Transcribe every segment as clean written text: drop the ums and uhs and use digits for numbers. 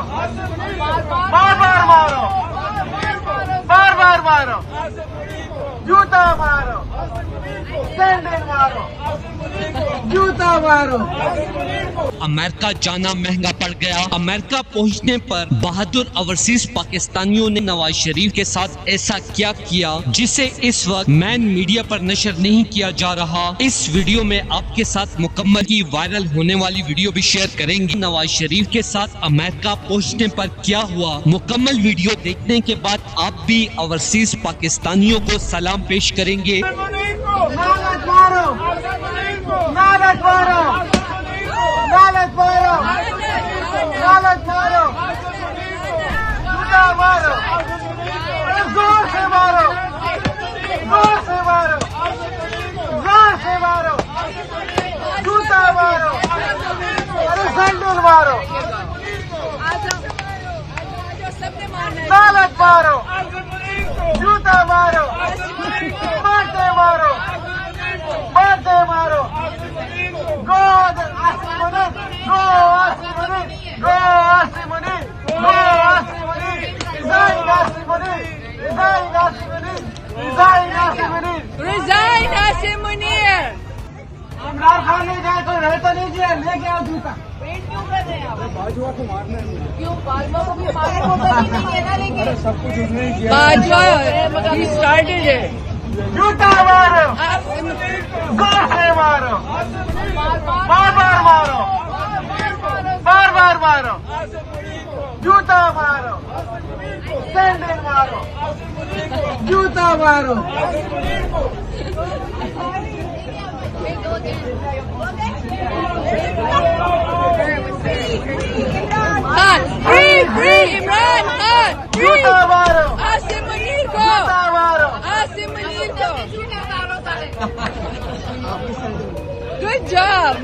बार बार मारो, बार बार मारो, जूता मारो, सैंडल मारो, जूता मारो। अमेरिका जाना महंगा पड़ गया। अमेरिका पहुंचने पर बहादुर ओवरसीज पाकिस्तानियों ने नवाज शरीफ के साथ ऐसा क्या किया जिसे इस वक्त मैन मीडिया पर नशर नहीं किया जा रहा। इस वीडियो में आपके साथ मुकम्मल की वायरल होने वाली वीडियो भी शेयर करेंगे। नवाज शरीफ के साथ अमेरिका पहुंचने पर क्या हुआ, मुकम्मल वीडियो देखने के बाद आप भी ओवरसीज पाकिस्तानियों को सलाम पेश करेंगे। नालच मारो, नालच मारो, नालच मारो, नालच मारो, जूता मारो, जोर से मारो, जोर से मारो, जोर से मारो, जूता मारो, अरे सैंडल मारो, नालच मारो, जूता मारो, मारते मारो, मारते मारो। Go Asimuni, go Asimuni, go Asimuni, go Asimuni, resign Asimuni, resign Asimuni, resign Asimuni. Resign Asim Munir. Imran Khan नहीं जाए तो रहता नहीं जिया, लेके आओ जूता। पेट क्यों कर रहे हैं आप? बाजवा को मारना है। क्यों बाजवा को भी मारना होता नहीं है ना, लेकिन सब कुछ उसने किया। Bajwa he started it. जूता मारो, जोर से मारो, बार बार मारो, बार बार मारो, जूता मारो, सैंडल मारो, जूता मारो। Free, free Imran Khan. Free. जूता मारो, Asim Munir को. जूता मारो। Asim Munir को. Good job.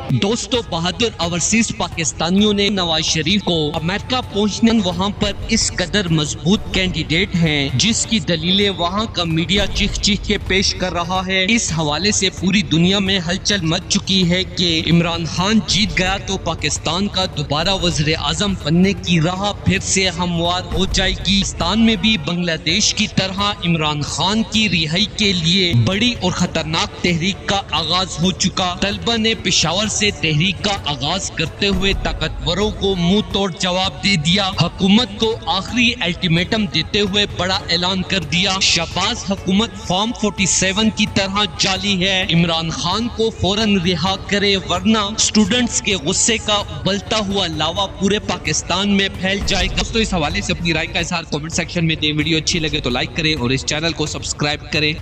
दोस्तों, बहादुर ओवरसीज पाकिस्तानियों ने नवाज शरीफ को अमेरिका पहुंचने वहां पर इस कदर मजबूत कैंडिडेट हैं जिसकी दलीलें वहां का मीडिया चीख चीख के पेश कर रहा है। इस हवाले से पूरी दुनिया में हलचल मच चुकी है कि इमरान खान जीत गया तो पाकिस्तान का दोबारा वज़ीर आज़म बनने की राह फिर से हमवार हो जाएगी। पाकिस्तान में भी बांग्लादेश की तरह इमरान खान की रिहाई के लिए बड़ी और खतरनाक तहरीक का आगाज हो चुका। तलबा ने पेशावर से तहरीक का आगाज करते हुए ताकतवरों को मुंह तोड़ जवाब दे दिया। हुकूमत को आखिरी अल्टीमेटम देते हुए बड़ा ऐलान कर दिया। शहबाज हुकूमत फॉर्म 47 की तरह जाली है, इमरान खान को फौरन रिहा करे वरना स्टूडेंट्स के गुस्से का उबलता हुआ लावा पूरे पाकिस्तान में फैल जाएगा। दोस्तों, इस हवाले से अपनी राय का इजहार कमेंट सेक्शन में दें। वीडियो अच्छी लगे तो लाइक करें और इस चैनल को सब्सक्राइब करें।